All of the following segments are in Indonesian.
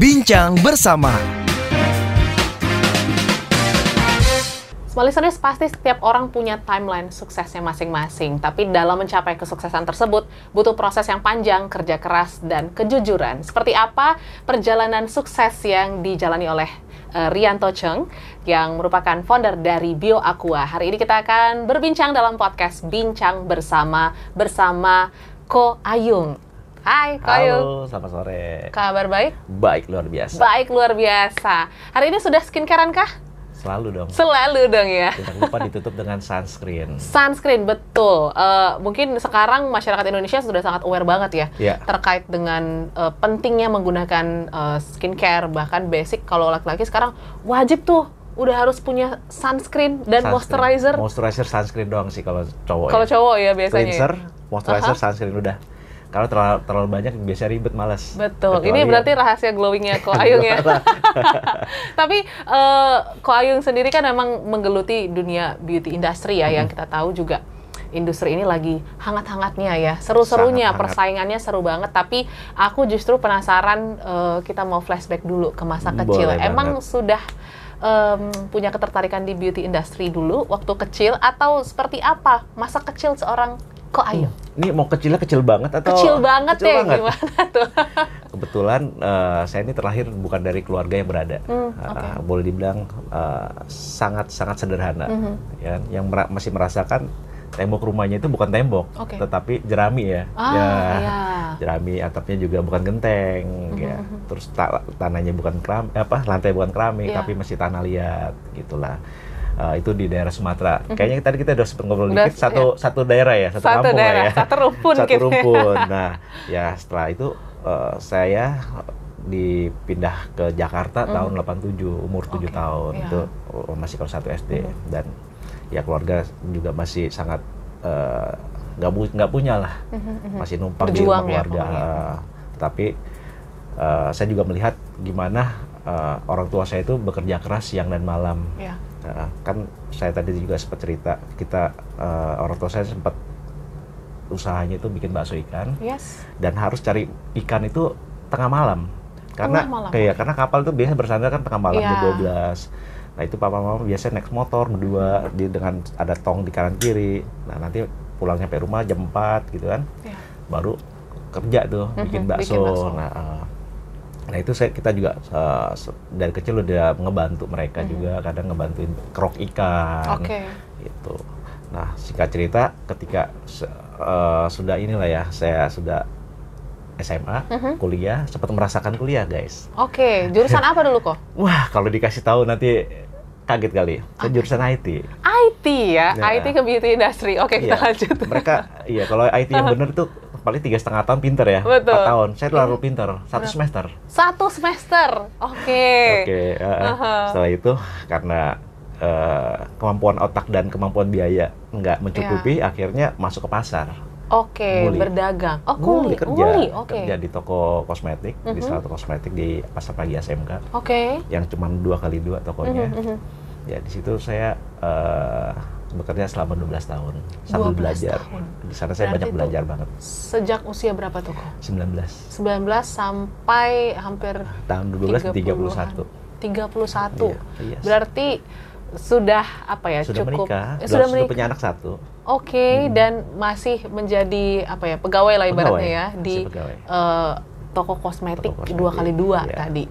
Bincang bersama. Small listeners, pasti setiap orang punya timeline suksesnya masing-masing. Tapi dalam mencapai kesuksesan tersebut, butuh proses yang panjang, kerja keras, dan kejujuran. Seperti apa perjalanan sukses yang dijalani oleh Rianto Cheung, yang merupakan founder dari BioAqua. Hari ini kita akan berbincang dalam podcast Bincang Bersama Ko Ayung. Hai, Ko Ayung. Halo, selamat sore. Kabar baik? Baik, luar biasa. Baik, luar biasa. Hari ini sudah skincarean kah? Selalu dong. Selalu dong ya. Tidak lupa ditutup dengan sunscreen. Sunscreen, betul. Mungkin sekarang masyarakat Indonesia sudah sangat aware banget ya, terkait dengan pentingnya menggunakan skincare, bahkan basic. Kalau laki-laki sekarang wajib tuh udah harus punya sunscreen dan moisturizer. Moisturizer, sunscreen doang sih kalau cowok. Kalau cowok ya biasanya. Cleanser, moisturizer, sunscreen udah. Kalau terlalu banyak biasanya ribet, malas. Betul. Ini berarti rahasia glowingnya Ko Ayung ya. Tapi Ko Ayung sendiri kan memang menggeluti dunia beauty industry ya, yang kita tahu juga industri ini lagi hangat-hangatnya ya, seru-serunya, persaingannya seru banget. Tapi aku justru penasaran, kita mau flashback dulu ke masa kecil. Emang sudah punya ketertarikan di beauty industry dulu waktu kecil, atau seperti apa masa kecil seorang Ko Ayung? Ini mau kecilnya kecil banget atau? Kecil banget deh, gimana tuh? Kebetulan saya ini terlahir bukan dari keluarga yang berada. Boleh dibilang sangat-sangat sederhana. Ya, yang masih merasakan tembok rumahnya itu bukan tembok, tetapi jerami ya. Jerami, atapnya juga bukan genteng, ya. Terus tanahnya bukan lantai bukan keramik, tapi masih tanah liat, gitulah. Itu di daerah Sumatera. Kayaknya tadi kita udah sempat ngobrol dikit, satu daerah ya, satu kampung daerah, lah ya. Satu rumpun. Satu rumpun. Nah, ya setelah itu saya dipindah ke Jakarta tahun 87, umur 7 tahun. Itu masih kelas 1 SD. Dan ya keluarga juga masih sangat nggak punya lah. Masih numpang di rumah keluarga. Tapi saya juga melihat gimana orang tua saya itu bekerja keras siang dan malam. Kan saya tadi juga sempat cerita, orang tua saya sempat usahanya itu bikin bakso ikan, dan harus cari ikan itu tengah malam, karena karena kapal itu biasanya bersandar kan tengah malam jam 12. Nah itu papa mama biasanya naik motor berdua dengan ada tong di kanan kiri. Nah nanti pulangnya sampai rumah jam 4 gitu kan, baru kerja tuh bikin bakso. Nah itu kita juga dari kecil udah ngebantu mereka juga, kadang ngebantuin kerok ikan, gitu. Nah singkat cerita, ketika sudah inilah ya, saya sudah SMA, kuliah, sempat merasakan kuliah guys. Jurusan apa dulu kok? Wah kalau dikasih tahu nanti kaget kali. Saya jurusan IT. IT ya, IT ke beauty industry. Kita lanjut. Mereka, kalau IT yang bener itu paling 3,5 tahun pinter ya. 4 tahun. Saya terlalu pinter, 1 semester. 1 semester, Setelah itu karena kemampuan otak dan kemampuan biaya nggak mencukupi, akhirnya masuk ke pasar. Berdagang. Kerja di toko kosmetik, di salah satu kosmetik di Pasar Pagi SMK. Yang cuma 2x2 tokonya. Ya di situ saya bekerja selama 12 tahun sambil belajar. Di sana saya banyak belajar banget. Sejak usia berapa tuh kok? 19 sampai hampir tahun 31. Berarti sudah sudah cukup menikah, sudah punya anak 1. Dan masih menjadi pegawai lah ibaratnya ya di toko kosmetik 2x2 tadi.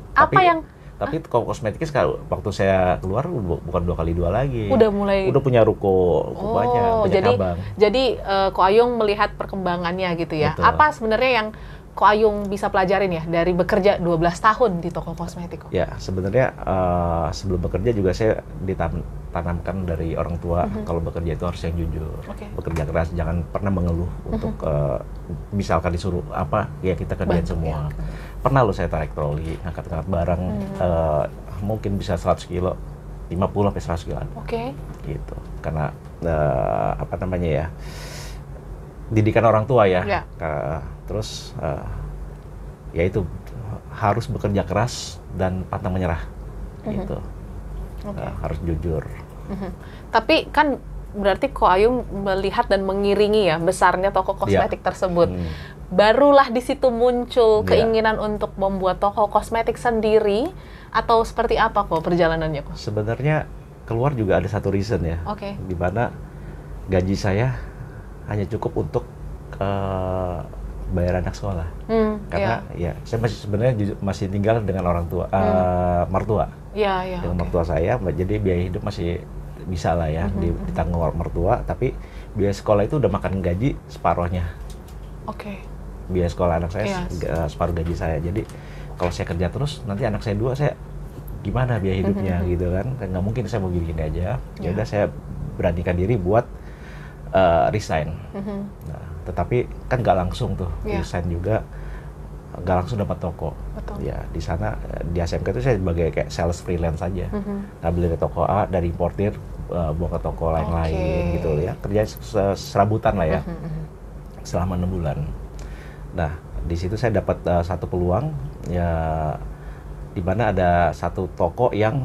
Tapi toko kosmetiknya sekarang waktu saya keluar bukan 2x2 lagi. Udah punya ruko banyak cabang. Jadi Ko Ayung melihat perkembangannya gitu ya. Betul. Apa sebenarnya yang Ko Ayung bisa pelajarin ya dari bekerja 12 tahun di toko kosmetik? Ya, sebenarnya sebelum bekerja juga saya ditanamkan dari orang tua, kalau bekerja itu harus yang jujur. Bekerja keras, jangan pernah mengeluh untuk misalkan disuruh apa, ya kita kerjain semua. Pernah loh saya tarik troli, ngangkat-ngangkat barang, mungkin bisa 100 kilo, 50 sampai 100 kilo. Gitu. Karena didikan orang tua ya. Terus ya itu harus bekerja keras dan pantang menyerah. Gitu. Harus jujur. Tapi kan berarti Ko Ayung melihat dan mengiringi ya besarnya toko kosmetik tersebut. Barulah di situ muncul keinginan untuk membuat toko kosmetik sendiri, atau seperti apa kok perjalanannya kok? Sebenarnya keluar juga ada satu reason ya, di mana gaji saya hanya cukup untuk bayar anak sekolah, karena ya saya sebenarnya masih tinggal dengan orang tua, mertua, dengan mertua saya, jadi biaya hidup masih bisa lah ya ditanggung mertua, tapi biaya sekolah itu udah makan gaji separuhnya. Biaya sekolah anak saya separuh gaji saya, jadi kalau saya kerja terus nanti anak saya 2, saya gimana biaya hidupnya gitu kan, nggak mungkin saya mau gini aja. Ya udah saya beranikan diri buat resign. Nah, tetapi kan nggak langsung tuh resign juga, nggak langsung dapat toko. Ya di sana di ASMK itu saya sebagai kayak sales freelance aja, beli dari toko A, dari importir bawa ke toko lain-lain gitu ya, kerja serabutan lah ya selama 6 bulan. Nah di situ saya dapat satu peluang ya, di mana ada satu toko yang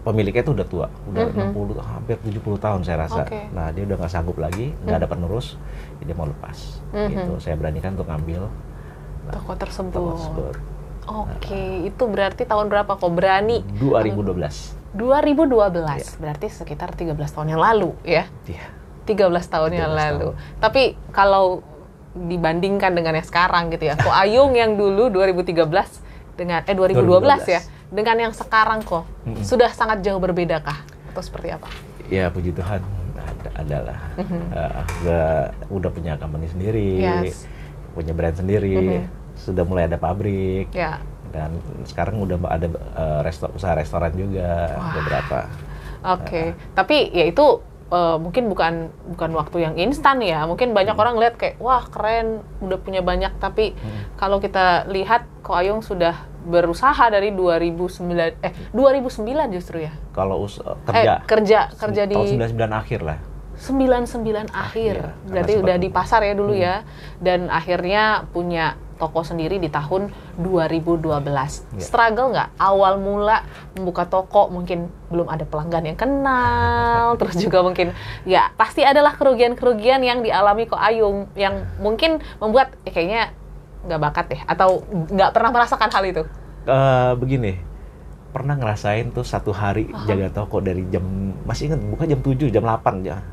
pemiliknya itu udah tua, udah 60, hampir 70 tahun saya rasa. Nah dia udah nggak sanggup lagi, nggak ada penerus, dia mau lepas. Gitu, saya beranikan untuk ngambil toko tersebut. Itu berarti tahun berapa kok berani? 2012. 2012, berarti sekitar 13 tahun yang lalu ya? 13 tahun yang lalu. Tapi kalau dibandingkan dengan yang sekarang gitu ya, Ko Ayung yang dulu 2013 dengan 2012 ya, dengan yang sekarang kok sudah sangat jauh berbedakah atau seperti apa? Ya puji Tuhan adalah udah punya company sendiri, punya brand sendiri, sudah mulai ada pabrik, dan sekarang udah ada usaha restoran juga beberapa. Tapi ya itu mungkin bukan waktu yang instan ya. Mungkin banyak orang lihat kayak wah keren udah punya banyak, tapi kalau kita lihat Ko Ayung sudah berusaha dari 2009 justru ya. Kalau kerja di tahun 99 akhir lah. 99 akhir. Berarti udah di pasar ya dulu ya. Dan akhirnya punya toko sendiri di tahun 2012. Struggle nggak? Awal mula membuka toko mungkin belum ada pelanggan yang kenal, terus juga mungkin ya pasti adalah kerugian-kerugian yang dialami Ko Ayung yang mungkin membuat kayaknya nggak bakat deh, atau nggak pernah merasakan hal itu. Begini, pernah ngerasain tuh satu hari jaga toko dari jam, masih ingat buka jam 7, jam 8 ya,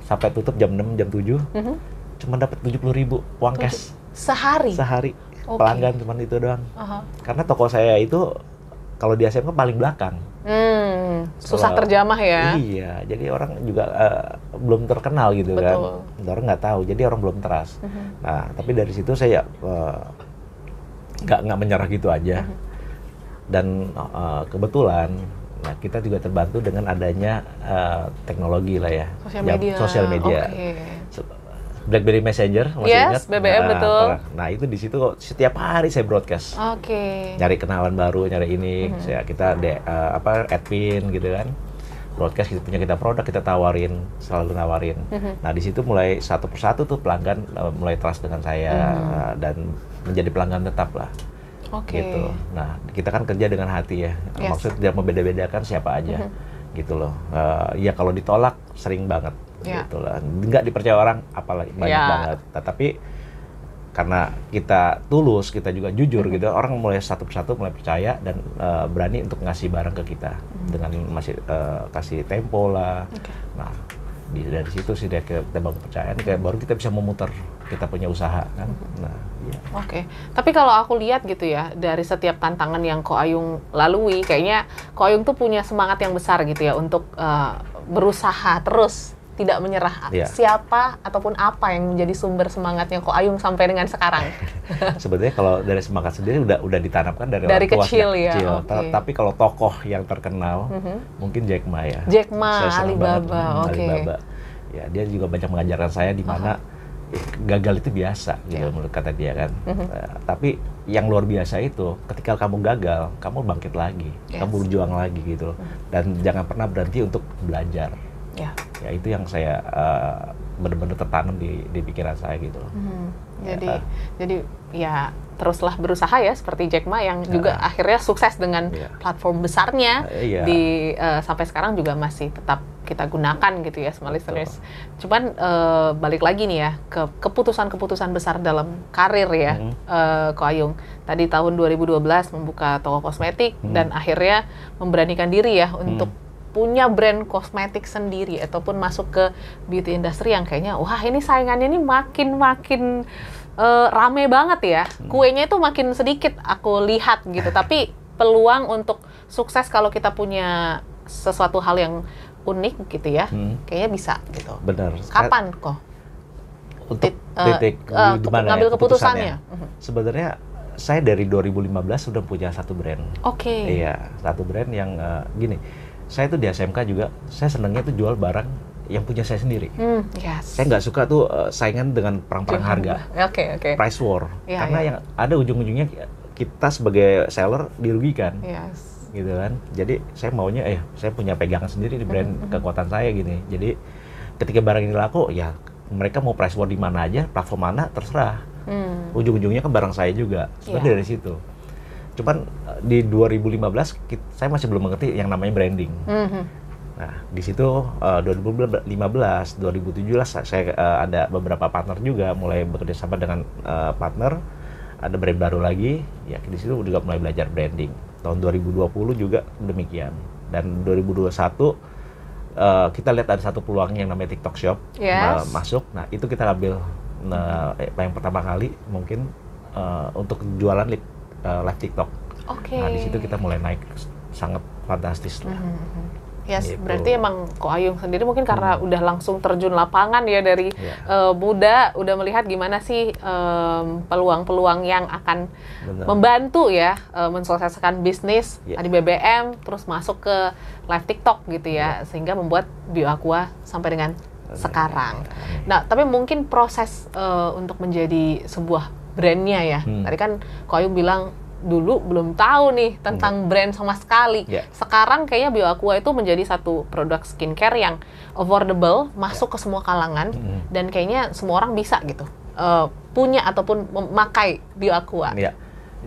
sampai tutup jam 6, jam 7, cuma dapat 70.000 uang cash. Sehari? Pelanggan cuma itu doang. Karena toko saya itu kalau di ASMK paling belakang. Susah terjamah ya? Iya, jadi orang juga belum terkenal gitu. Betul. Kan. Orang nggak tahu, jadi orang belum trust. Nah, tapi dari situ saya nggak menyerah gitu aja. Dan kebetulan, nah kita juga terbantu dengan adanya teknologi lah ya. Sosial media. BlackBerry Messenger, masih ingat? BBM betul. Nah itu di situ setiap hari saya broadcast. Nyari kenalan baru, nyari ini, kita admin gitu kan. Broadcast kita punya produk kita tawarin, selalu nawarin. Nah di situ mulai satu persatu tuh pelanggan mulai trust dengan saya dan menjadi pelanggan tetap lah. Gitu. Nah kita kan kerja dengan hati ya. Maksudnya tidak membeda-bedakan siapa aja. Gitu loh. Ya kalau ditolak sering banget. Gitu lah. Nggak dipercaya orang apalagi banyak banget. Tapi karena kita tulus, kita juga jujur gitu, orang mulai satu persatu mulai percaya dan berani untuk ngasih barang ke kita dengan kasih tempo lah. Nah dari situ sih dia kita bangun kepercayaan, kayak baru kita bisa memutar kita punya usaha kan. Nah, Tapi kalau aku lihat gitu ya, dari setiap tantangan yang Ko Ayung lalui, kayaknya Ko Ayung tuh punya semangat yang besar gitu ya untuk berusaha terus, tidak menyerah. Siapa ataupun apa yang menjadi sumber semangatnya Ko Ayung sampai dengan sekarang? Sebetulnya kalau dari semangat sendiri udah ditanamkan dari orang tua kecil ya. Tapi kalau tokoh yang terkenal mungkin Jack Ma ya. Jack Ma, Alibaba. Alibaba. Ya dia juga banyak mengajarkan saya di mana gagal itu biasa gitu menurut kata dia kan. Tapi yang luar biasa itu ketika kamu gagal, kamu bangkit lagi, kamu berjuang lagi gitu. Dan jangan pernah berhenti untuk belajar. Ya itu yang saya benar-benar tertanam di pikiran saya gitu. Jadi ya teruslah berusaha ya seperti Jack Ma yang juga akhirnya sukses dengan platform besarnya sampai sekarang juga masih tetap kita gunakan gitu ya, smart listeners. Cuman balik lagi nih ya ke keputusan-keputusan besar dalam karir ya, Ko Ayung. Tadi tahun 2012 membuka toko kosmetik dan akhirnya memberanikan diri ya untuk punya brand kosmetik sendiri ataupun masuk ke beauty industry yang kayaknya wah ini saingannya ini makin rame banget ya. Kuenya itu makin sedikit aku lihat gitu, tapi peluang untuk sukses kalau kita punya sesuatu hal yang unik gitu ya, kayaknya bisa gitu. Benar. Kapan kok? Untuk titik ngambil keputusannya? Sebenarnya saya dari 2015 sudah punya satu brand. Oke. Iya, satu brand yang gini. Saya tuh di SMK juga, saya senangnya tuh jual barang yang punya saya sendiri. Yes. Saya nggak suka tuh saingan dengan perang-perang harga. Oke. Price war. Karena yang ada ujung-ujungnya kita sebagai seller dirugikan. Yes. Gitu kan. Jadi saya maunya saya punya pegangan sendiri di brand kekuatan saya gini. Jadi ketika barang ini laku ya mereka mau price war di mana aja, platform mana terserah. Ujung-ujungnya kan barang saya juga. Sebenarnya dari situ. Cuman di 2015 saya masih belum mengerti yang namanya branding. Nah, di situ 2015, 2017 saya ada beberapa partner juga mulai bekerja sama dengan partner, ada brand baru lagi, ya di situ juga mulai belajar branding. Tahun 2020 juga demikian. Dan 2021 kita lihat ada satu peluang yang namanya TikTok Shop masuk. Nah, itu kita ambil yang pertama kali mungkin untuk jualan live TikTok. Nah, di situ kita mulai naik sangat fantastis lah. Yes, gitu. Berarti emang Ko Ayung sendiri mungkin karena udah langsung terjun lapangan ya dari muda, udah melihat gimana sih peluang-peluang yang akan membantu ya mensosialisasikan bisnis di BBM, terus masuk ke live TikTok gitu ya, sehingga membuat BioAqua sampai dengan sekarang. Nah, tapi mungkin proses untuk menjadi sebuah brandnya ya. Tadi kan Ko Ayung bilang dulu belum tahu nih tentang brand sama sekali. Sekarang kayaknya BioAqua itu menjadi satu produk skincare yang affordable, masuk ke semua kalangan, dan kayaknya semua orang bisa gitu punya ataupun memakai BioAqua.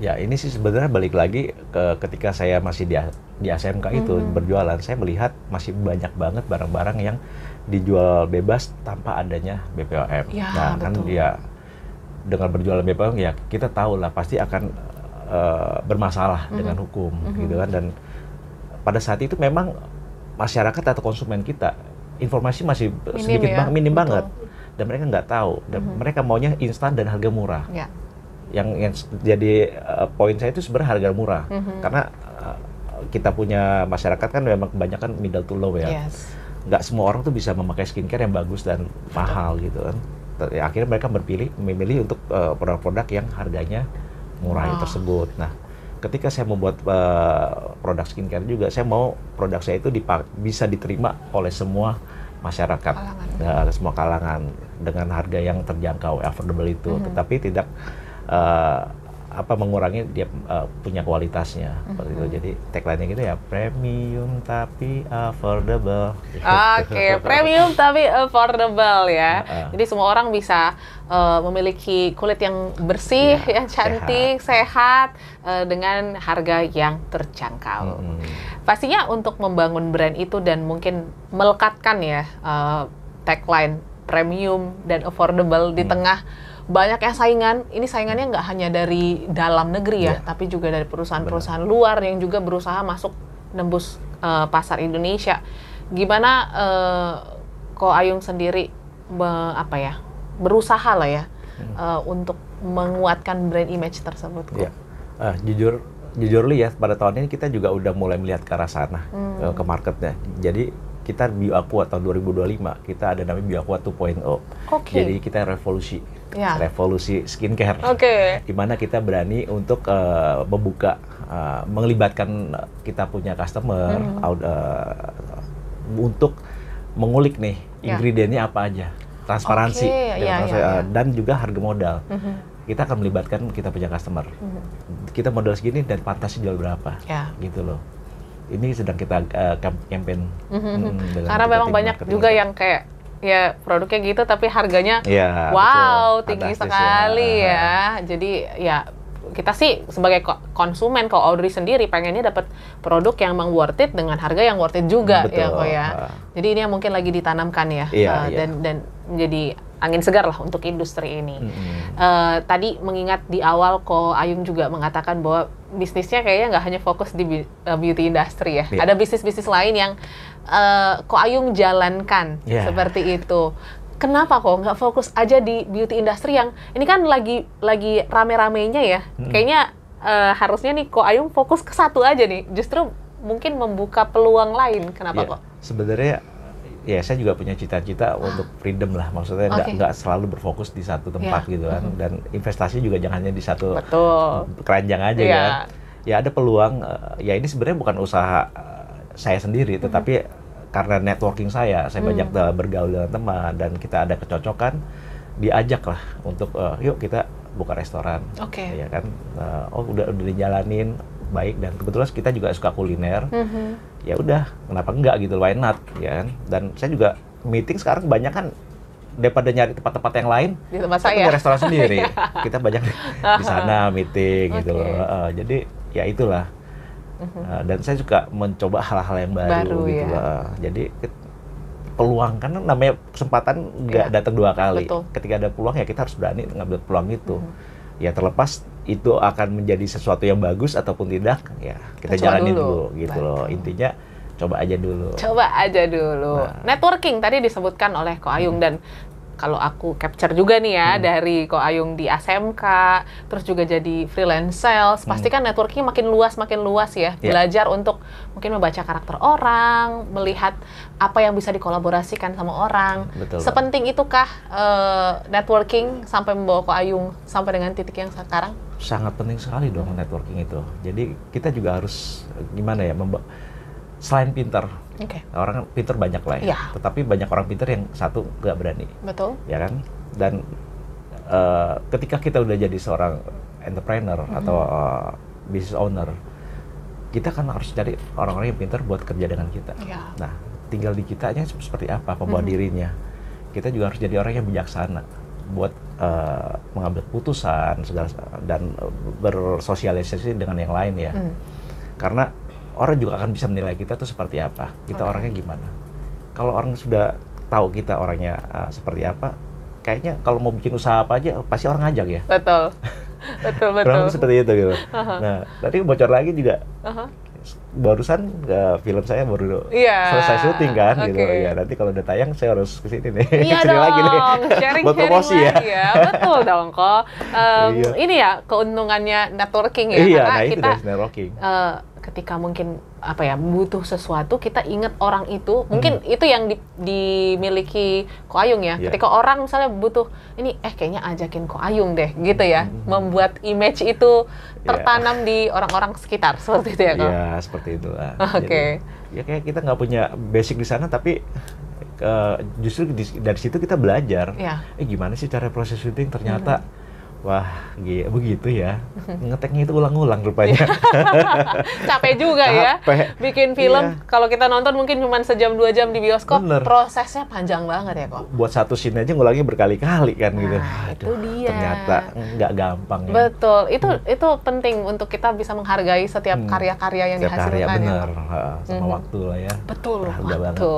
Ya, ini sih sebenarnya balik lagi ke ketika saya masih di ASMK itu berjualan, saya melihat masih banyak banget barang-barang yang dijual bebas tanpa adanya BPOM. Nah, kan dia dengan berjualan BPOM ya kita tahu lah pasti akan bermasalah dengan hukum gitu kan, dan pada saat itu memang masyarakat atau konsumen kita informasi masih minim banget dan mereka nggak tahu dan mereka maunya instan dan harga murah. Yang jadi poin saya itu sebenarnya harga murah karena kita punya masyarakat kan memang kebanyakan middle to low ya. Nggak semua orang tuh bisa memakai skincare yang bagus dan mahal gitu kan. Akhirnya mereka memilih untuk produk-produk yang harganya murah tersebut. Nah, ketika saya membuat produk skincare juga, saya mau produk saya itu bisa diterima oleh semua masyarakat, semua kalangan dengan harga yang terjangkau, affordable itu, tetapi tidak mengurangi dia punya kualitasnya seperti itu. Jadi tagline-nya gitu ya, premium tapi affordable. Oke, premium tapi affordable ya. Jadi semua orang bisa memiliki kulit yang bersih, yang cantik, sehat dengan harga yang terjangkau. Pastinya untuk membangun brand itu dan mungkin melekatkan ya tagline premium dan affordable di tengah banyak yang saingan. Ini saingannya nggak hanya dari dalam negeri ya, tapi juga dari perusahaan-perusahaan luar yang juga berusaha masuk nembus pasar Indonesia. Gimana Ko Ayung sendiri berusaha lah ya untuk menguatkan brand image tersebut? Jujur li ya, pada tahun ini kita juga udah mulai melihat ke arah sana, ke marketnya. Jadi kita BioAqua tahun 2025 kita ada namanya BioAqua 2.0. Jadi kita revolusi skincare. Di mana kita berani untuk membuka, melibatkan kita punya customer untuk mengulik nih ingredientnya apa aja, transparansi dan juga harga modal. Kita akan melibatkan kita punya customer. Kita modal segini dan pantas jual berapa, gitu loh. Ini sedang kita campaign. Karena memang banyak juga yang kayak ya produknya gitu tapi harganya wow tinggi sekali ya. Jadi ya kita sih sebagai konsumen, kalau Audrey sendiri pengennya dapat produk yang emang worth it dengan harga yang worth it juga. Betul. Ya kok ya. Jadi ini yang mungkin lagi ditanamkan ya, Iya. dan menjadi angin segar lah untuk industri ini. Tadi mengingat di awal Ko Ayung juga mengatakan bahwa bisnisnya kayaknya nggak hanya fokus di beauty industry ya. Iya. Ada bisnis-bisnis lain yang Ko Ayung jalankan seperti itu. Kenapa kok nggak fokus aja di beauty industry yang ini kan lagi rame-ramenya ya? Kayaknya harusnya nih Ko Ayung fokus ke satu aja nih. Justru mungkin membuka peluang lain. Kenapa kok? Sebenarnya ya saya juga punya cita-cita untuk freedom lah. Maksudnya nggak selalu berfokus di satu tempat gitu kan. Dan investasi juga jangan hanya di satu keranjang aja kan. Ya ada peluang. Ya ini sebenarnya bukan usaha saya sendiri, tetapi karena networking saya banyak bergaul dengan teman dan kita ada kecocokan, diajak lah untuk yuk kita buka restoran, ya kan? Udah dijalanin baik dan kebetulan kita juga suka kuliner, ya udah kenapa enggak gitu, why not, ya kan? Dan saya juga meeting sekarang banyak kan daripada nyari tempat-tempat yang lain, di tempat kita saya punya restoran sendiri, kita banyak di sana meeting gitu loh. Jadi ya itulah. Dan saya juga mencoba hal-hal yang baru gitu lah. Jadi peluang, kan namanya kesempatan nggak datang dua kali. Betul. Ketika ada peluang ya kita harus berani ngambil peluang itu. Ya terlepas itu akan menjadi sesuatu yang bagus ataupun tidak, ya kita jalanin dulu gitu loh. Intinya coba aja dulu. Networking tadi disebutkan oleh Ko Ayung, dan kalau aku capture juga nih ya dari Ko Ayung di ASMK, terus juga jadi freelance sales, pasti kan networking makin luas ya. Belajar untuk mungkin membaca karakter orang, melihat apa yang bisa dikolaborasikan sama orang. Betul. Sepenting itukah networking sampai membawa Ko Ayung sampai dengan titik yang sekarang? Sangat penting sekali dong networking itu. Jadi kita juga harus gimana ya, selain pintar, orang pintar banyak lah ya. Tetapi banyak orang pintar yang satu nggak berani. Betul. Ya kan? Dan ketika kita udah jadi seorang entrepreneur atau business owner, kita kan harus cari orang-orang yang pintar buat kerja dengan kita. Nah, tinggal di kitanya seperti apa pembawa dirinya. Kita juga harus jadi orang yang bijaksana buat mengambil putusan segala, dan bersosialisasi dengan yang lain ya. Karena orang juga akan bisa menilai kita tuh seperti apa, kita orangnya gimana. Kalau orang sudah tahu kita orangnya seperti apa, kayaknya kalau mau bikin usaha apa aja pasti orang ngajak ya. Betul. Kurang seperti itu gitu. Nah, tadi bocor lagi juga. Barusan film saya baru selesai syuting kan gitu ya. Nanti kalau udah tayang saya harus kesini nih. Iya dong, lagi nih. Buat promosi ya. Betul dong kok. Ini ya keuntungannya networking ya. Iya, karena nah kita itu networking. ketika mungkin butuh sesuatu, kita ingat orang itu. Mungkin itu yang dimiliki Ko Ayung ya. Ketika orang misalnya butuh ini, kayaknya ajakin Ko Ayung deh gitu ya. Membuat image itu tertanam di orang-orang sekitar seperti itu ya kok. Iya, seperti itulah. Jadi, ya kayak kita nggak punya basic di sana, tapi justru dari situ kita belajar. Gimana sih cara proses syuting, ternyata wah, begitu ya. Ngeteknya itu ulang-ulang rupanya. Capek juga ya. Bikin film, kalau kita nonton mungkin cuma sejam 2 jam di bioskop, prosesnya panjang banget ya kok. Buat satu scene aja ngulangnya berkali-kali kan gitu. Itu dia. Ternyata nggak gampang ya. Betul, itu penting untuk kita bisa menghargai setiap karya-karya yang dihasilkan. Bener, sama waktu lah ya. Betul, waktu.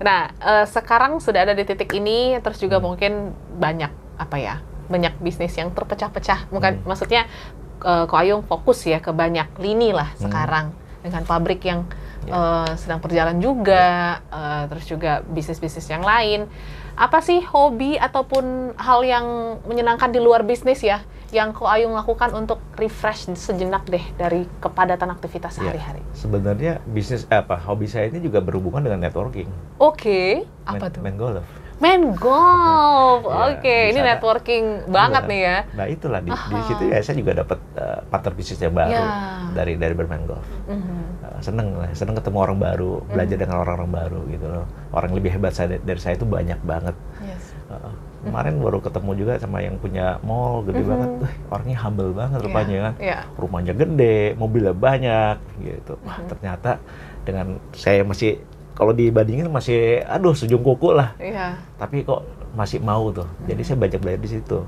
Nah, sekarang sudah ada di titik ini, terus juga mungkin banyak banyak bisnis yang terpecah-pecah. Maksudnya Ko Ayung fokus ya ke banyak lini lah sekarang, dengan pabrik yang sedang berjalan juga, terus juga bisnis-bisnis yang lain. Apa sih hobi ataupun hal yang menyenangkan di luar bisnis ya, yang Ko Ayung lakukan untuk refresh sejenak deh dari kepadatan aktivitas sehari-hari? Sebenarnya hobi saya ini juga berhubungan dengan networking. Apa tuh? Main golf. Main golf, ini networking banget nih ya. Nah itulah di situ ya saya juga dapat partner bisnis yang baru dari bermain golf. Seneng ketemu orang baru, belajar dengan orang-orang baru gitu loh. Orang lebih hebat dari saya itu banyak banget. Kemarin baru ketemu juga sama yang punya mall gede banget, orangnya humble banget rupanya kan. Rumahnya gede, mobilnya banyak gitu. Wah ternyata dengan saya masih, kalau dibandingin masih sejum kuku lah. Tapi kok masih mau tuh. Jadi saya banyak belajar di situ.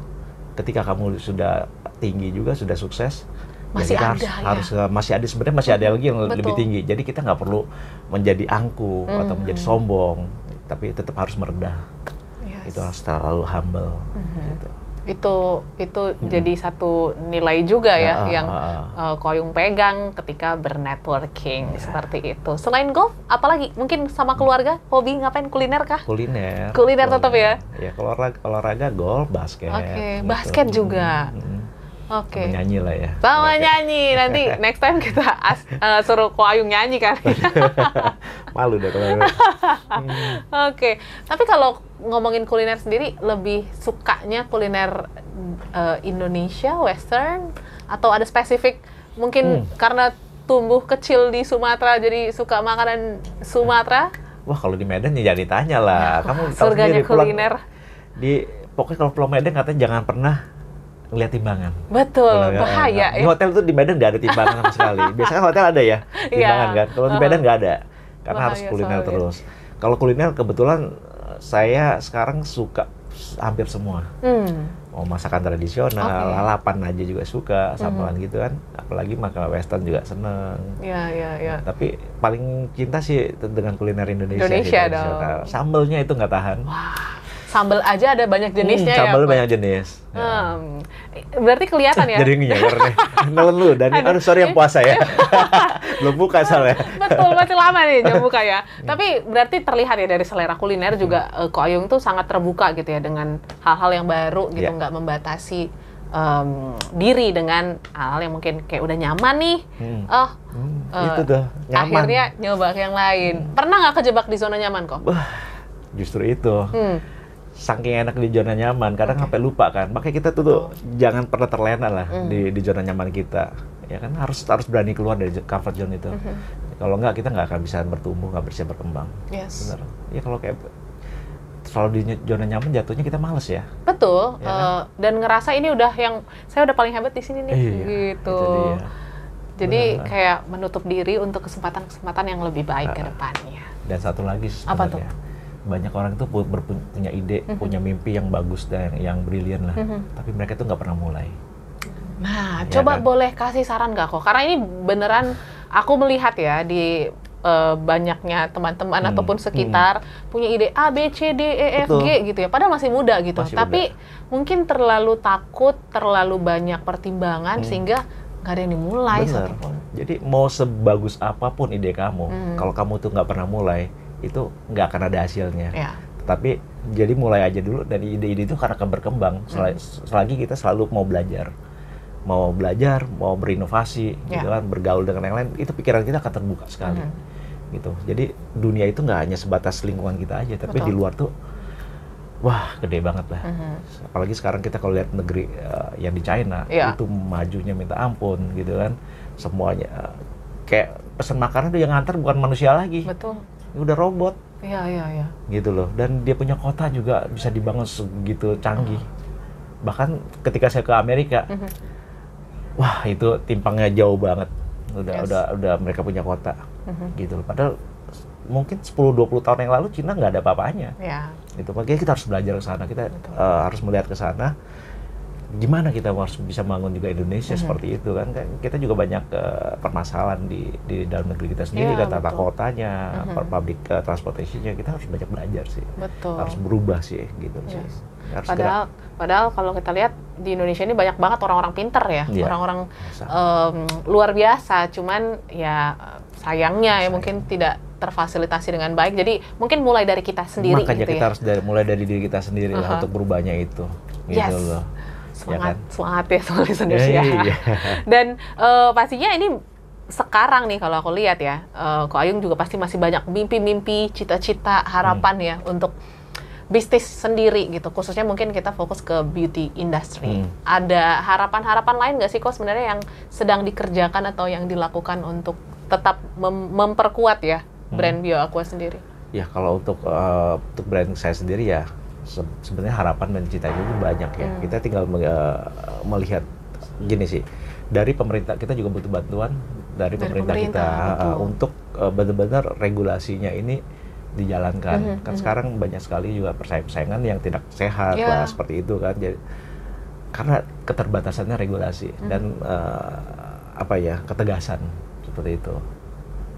ketika kamu sudah tinggi juga, sudah sukses, masih ya ada harus masih ada, sebenarnya masih ada lagi yang Betul. lebih tinggi. Jadi kita nggak perlu menjadi angkuh atau menjadi sombong, tapi tetap harus merendah. Yes. Itu harus selalu humble. Gitu. Itu jadi satu nilai juga ya yang Ko Ayung pegang ketika bernetworking seperti itu. Selain golf, apalagi mungkin sama keluarga, hobi ngapain, kuliner kah? Kuliner Tetap ya? Ya kalau olahraga golf, basket. Oke, gitu. basket juga. Oke. Sama nyanyi lah ya. Sama nyanyi, nanti next time kita suruh Ko Ayung nyanyi kan. Malu deh kalau. Oke, tapi kalau ngomongin kuliner sendiri, lebih sukanya kuliner Indonesia, Western, atau ada spesifik? Mungkin karena tumbuh kecil di Sumatera, jadi suka makanan Sumatera? Wah, kalau di Medan ya jangan ditanya lah. Kamu tahu surganya sendiri, kuliner. Pokoknya kalau pulang Medan katanya jangan pernah ngeliat timbangan. Betul, bahaya Di hotel tuh di Medan nggak ada timbangan sama sekali. Biasanya hotel ada ya timbangan kan. Kalau di Medan nggak ada, karena Bahaya harus kuliner soalnya. terus. Kalau kuliner kebetulan saya sekarang suka hampir semua. Mau masakan tradisional, lalapan aja juga suka, sambal gitu kan. Apalagi makan western juga seneng. Iya. Tapi paling cinta sih dengan kuliner Indonesia. Indonesia sih, dong. Sambelnya itu nggak tahan. Sambal aja ada banyak jenisnya ya. Sambal Ko? banyak jenis. Berarti kelihatan ya? Jadi ngejar nih. Nelen lu, dan aduh sorry yang puasa ya. Belum buka soalnya. Betul, masih lama nih jam buka ya. Tapi berarti terlihat ya dari selera kuliner juga Ko Ayung tuh sangat terbuka gitu ya dengan hal-hal yang baru gitu, nggak membatasi diri dengan hal-hal yang mungkin kayak udah nyaman nih. Itu tuh, nyaman. Akhirnya nyoba yang lain. Pernah nggak kejebak di zona nyaman kok? Justru itu. Saking enak di zona nyaman, kadang sampai lupa kan. Makanya kita tuh jangan pernah terlena lah di zona nyaman kita. Ya kan harus berani keluar dari comfort zone itu. Kalau nggak kita nggak akan bisa bertumbuh, nggak bisa berkembang. Yes. Bener. Ya kalau kayak selalu di zona nyaman jatuhnya kita males ya. Betul. Ya, dan ngerasa ini udah yang saya udah paling hebat di sini nih. Gitu. Itu dia. Jadi kayak menutup diri untuk kesempatan-kesempatan yang lebih baik ke depannya. Dan satu lagi Apa tuh? sebenarnya. Banyak orang tuh punya ide, punya mimpi yang bagus dan yang brilian lah. Tapi mereka tuh nggak pernah mulai. Nah, Ya coba kan? boleh kasih saran nggak kok? Karena ini beneran aku melihat ya di banyaknya teman-teman ataupun sekitar punya ide A, B, C, D, E, F, Betul. G gitu ya. Padahal masih muda gitu. Masih Tapi mungkin terlalu takut, terlalu banyak pertimbangan sehingga nggak ada yang dimulai Bener. satupun. Jadi mau sebagus apapun ide kamu, kalau kamu tuh nggak pernah mulai, itu nggak akan ada hasilnya. Ya. Tapi jadi mulai aja dulu, dan ide-ide itu akan berkembang selagi kita selalu mau belajar, mau berinovasi, gitu kan, bergaul dengan yang lain, itu pikiran kita akan terbuka sekali, gitu. Jadi dunia itu nggak hanya sebatas lingkungan kita aja, tapi di luar tuh, wah gede banget lah. Apalagi sekarang kita kalau lihat negeri yang di China, itu majunya minta ampun, gitu kan, semuanya kayak pesan makanan tuh yang nganter bukan manusia lagi. Betul. Ini udah robot. Iya. Gitu loh. Dan dia punya kota juga bisa dibangun segitu canggih. Bahkan ketika saya ke Amerika, wah itu timpangnya jauh banget. Udah mereka punya kota. Gitu loh. Padahal mungkin 10-20 tahun yang lalu Cina nggak ada apa-apanya. Ya. Gitu. Makanya kita harus belajar ke sana. Kita harus melihat ke sana. Gimana kita harus bisa bangun juga Indonesia seperti itu kan. Kita juga banyak permasalahan di dalam negeri kita sendiri, kan tata kotanya, public transportation-nya, kita harus banyak belajar sih. Betul. Harus berubah sih gitu sih. Harus Padahal kalau kita lihat di Indonesia ini banyak banget orang-orang pinter ya, orang-orang biasa. luar biasa, cuman ya sayangnya ya mungkin tidak terfasilitasi dengan baik. Jadi mungkin mulai dari kita sendiri. Makanya gitu kita ya. harus mulai dari diri kita sendiri lah untuk berubahnya itu. Gitu loh. Semangat ya soal Indonesia. Iya. Dan pastinya ini sekarang nih kalau aku lihat ya, Ko Ayung juga pasti masih banyak mimpi-mimpi, cita-cita, harapan ya untuk bisnis sendiri gitu. Khususnya mungkin kita fokus ke beauty industry. Ada harapan-harapan lain nggak sih kok sebenarnya yang sedang dikerjakan atau yang dilakukan untuk tetap memperkuat ya brand Bio Aqua sendiri? Ya kalau untuk brand saya sendiri ya sebenarnya harapan dan cita itu banyak ya. Kita tinggal melihat gini sih, dari pemerintah kita juga butuh bantuan dari pemerintah kita untuk benar-benar regulasinya ini dijalankan. Kan sekarang banyak sekali juga persaingan yang tidak sehat lah seperti itu kan. Jadi karena keterbatasannya regulasi dan ketegasan seperti itu.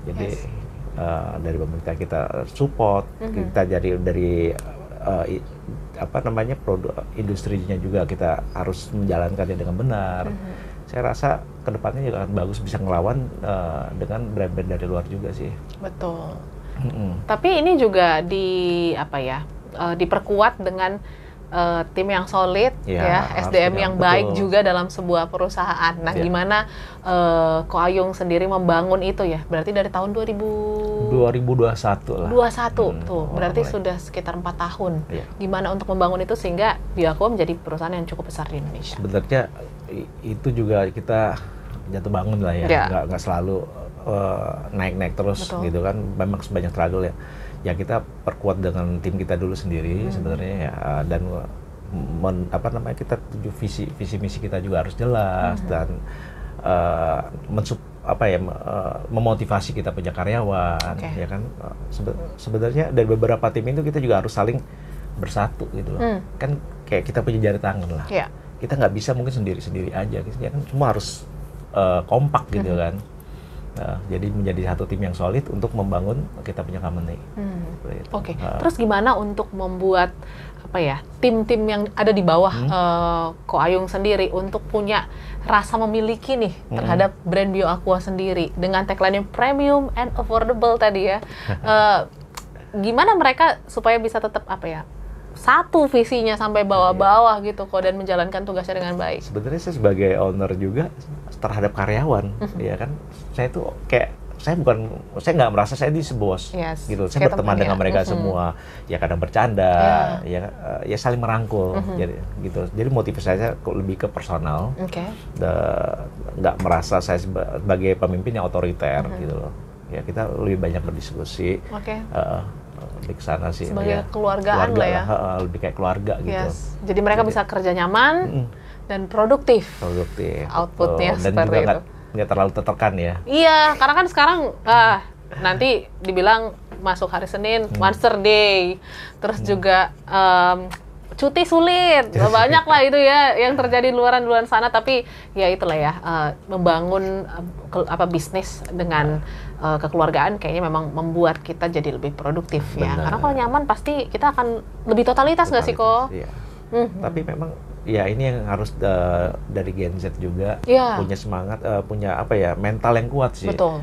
Jadi dari pemerintah kita support, kita dari produk industrinya juga kita harus menjalankannya dengan benar. Saya rasa kedepannya juga akan bagus, bisa ngelawan dengan brand-brand dari luar juga sih. Betul. Tapi ini juga diperkuat dengan tim yang solid, SDM yang baik juga dalam sebuah perusahaan. Nah, gimana Ko Ayung sendiri membangun itu ya? Berarti dari tahun 2021 lah. 21 tuh, berarti sudah sekitar 4 tahun. Gimana untuk membangun itu sehingga Bioaqua menjadi perusahaan yang cukup besar di Indonesia? Sebenarnya itu juga kita jatuh bangun lah ya, nggak selalu naik-naik terus. Betul. Gitu kan, memang banyak struggle ya. Ya kita perkuat dengan tim kita dulu sendiri sebenarnya ya, dan kita tuju visi misi kita juga harus jelas dan memotivasi kita punya karyawan, ya kan. Sebenarnya dari beberapa tim itu kita juga harus saling bersatu gitu loh. Kan kayak kita punya jari tangan lah. Kita nggak bisa mungkin sendiri aja gitu ya kan, semua harus kompak gitu kan. Jadi menjadi satu tim yang solid untuk membangun kita punya company. Terus gimana untuk membuat tim-tim yang ada di bawah Ko Ayung sendiri untuk punya rasa memiliki nih terhadap brand Bioaqua sendiri dengan tagline yang premium and affordable tadi ya. Gimana mereka supaya bisa tetap satu visinya sampai bawah-bawah gitu kok, dan menjalankan tugasnya dengan baik. Sebenarnya saya sebagai owner juga terhadap karyawan, ya kan, saya nggak merasa saya di bos, gitu. Saya berteman dengan mereka semua, ya kadang bercanda, ya saling merangkul, jadi gitu. Jadi motivasi saya lebih ke personal, nggak merasa saya sebagai pemimpin yang otoriter, gitu loh. Ya kita lebih banyak berdiskusi. Lebih ke sana sih. Sebagai keluargaan lah ya. Lebih kayak keluarga gitu. Jadi mereka bisa kerja nyaman dan produktif. Outputnya dan seperti juga itu. Nggak terlalu tertekan ya. Iya, karena kan sekarang nanti dibilang masuk hari Senin, Monster Day. Terus juga cuti sulit. Banyak lah itu ya yang terjadi di luar sana. Tapi ya itulah ya, membangun bisnis dengan kekeluargaan kayaknya memang membuat kita jadi lebih produktif. Ya. Karena kalau nyaman pasti kita akan lebih totalitas nggak sih, Ko? Iya. Tapi memang ya ini yang harus dari Gen Z juga punya semangat, punya mental yang kuat sih. Betul.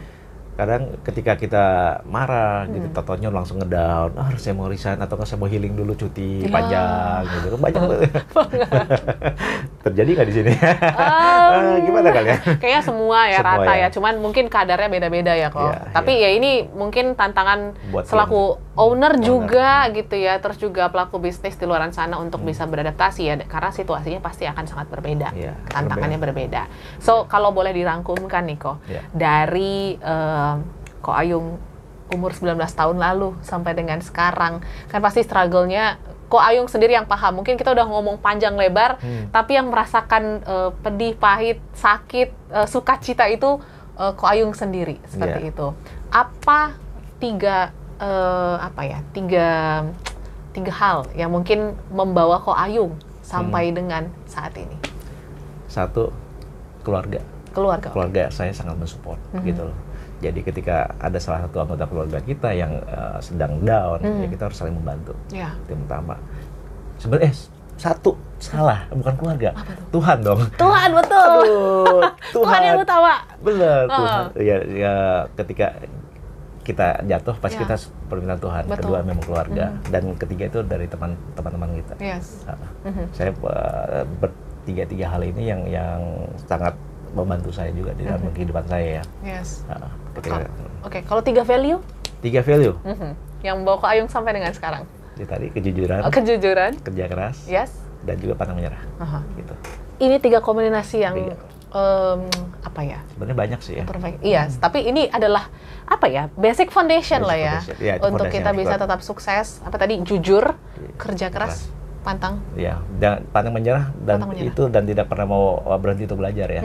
Kadang ketika kita marah gitu, totonya langsung ngedown, saya mau resign atau saya mau healing dulu, cuti panjang gitu. Banyak terjadi nggak di sini? Gimana kalian? Kayaknya semua ya rata ya. Cuman mungkin kadarnya beda-beda ya kok. Tapi ya ini mungkin tantangan buat selaku owner juga gitu ya. Terus juga pelaku bisnis di luar sana untuk bisa beradaptasi ya. Karena situasinya pasti akan sangat berbeda. Tantangannya berbeda. So kalau boleh dirangkumkan nih kok, dari Ko Ayung umur 19 tahun lalu sampai dengan sekarang, kan pasti struggle-nya Ko Ayung sendiri yang paham. Mungkin kita udah ngomong panjang lebar, tapi yang merasakan pedih, pahit, sakit, sukacita itu Ko Ayung sendiri seperti itu. Apa tiga hal yang mungkin membawa Ko Ayung sampai dengan saat ini? Satu, keluarga saya sangat mensupport gitu loh. Jadi ketika ada salah satu anggota keluarga kita yang sedang down, ya kita harus saling membantu. Itu yang pertama. Sebenarnya satu salah, bukan keluarga, Tuhan dong. Tuhan, betul. Tuhan yang utama. Benar, Tuhan. Ya ketika kita jatuh, pasti kita permintaan Tuhan. Kedua memang keluarga, dan ketiga itu dari teman-teman kita. Saya tiga hal ini yang sangat membantu saya juga di dalam kehidupan saya ya. Kalau 3 value? 3 value? Yang membawa Ko Ayung sampai dengan sekarang? Ya, tadi kejujuran, kerja keras, dan juga pantang menyerah. Gitu. Ini 3 kombinasi yang sebenarnya banyak sih ya. Tapi ini adalah basic foundation lah ya, untuk kita bisa tetap sukses. Jujur, kerja keras, pantang. Ya, dan pantang menyerah dan tidak pernah mau berhenti untuk belajar ya.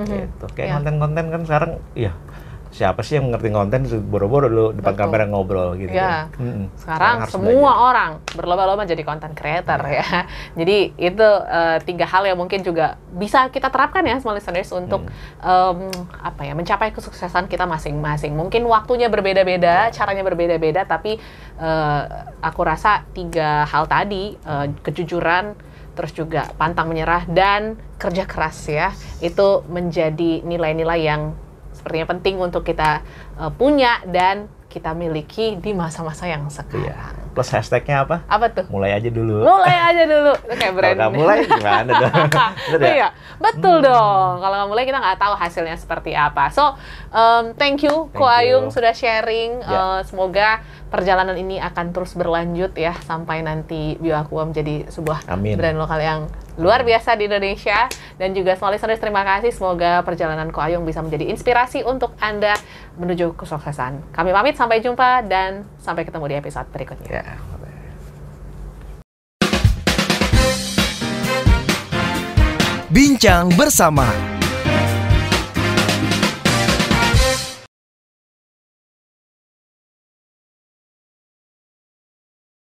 Gitu. Kayak konten-konten kan sekarang, siapa sih yang ngerti konten boro-boro dulu depan Betul. kamera ngobrol gitu Ya. kan. Sekarang harus semua belajar. orang berlomba-lomba jadi content creator ya. Jadi itu 3 hal yang mungkin juga bisa kita terapkan ya small listeners untuk apa ya, mencapai kesuksesan kita masing-masing. Mungkin waktunya berbeda-beda, caranya berbeda-beda, tapi aku rasa 3 hal tadi, kejujuran, terus juga pantang menyerah dan kerja keras ya, itu menjadi nilai-nilai yang sepertinya penting untuk kita punya dan kita miliki di masa-masa yang sekarang. Iya. Plus hashtagnya apa? Apa tuh? Mulai aja dulu. Mulai aja dulu. Itu kayak Kalau brand. nggak mulai gimana dong? Bener ya? Iya, betul dong. Kalau nggak mulai kita nggak tahu hasilnya seperti apa. So, thank you Ko Thank you. Ayung sudah sharing. Ya. Semoga perjalanan ini akan terus berlanjut ya sampai nanti BioAqua menjadi sebuah Amin. brand lokal yang luar biasa di Indonesia. Dan juga small listeners, terima kasih. Semoga perjalanan Ko Ayung bisa menjadi inspirasi untuk Anda menuju kesuksesan. Kami pamit, sampai jumpa dan sampai ketemu di episode berikutnya. Ya. Bincang bersama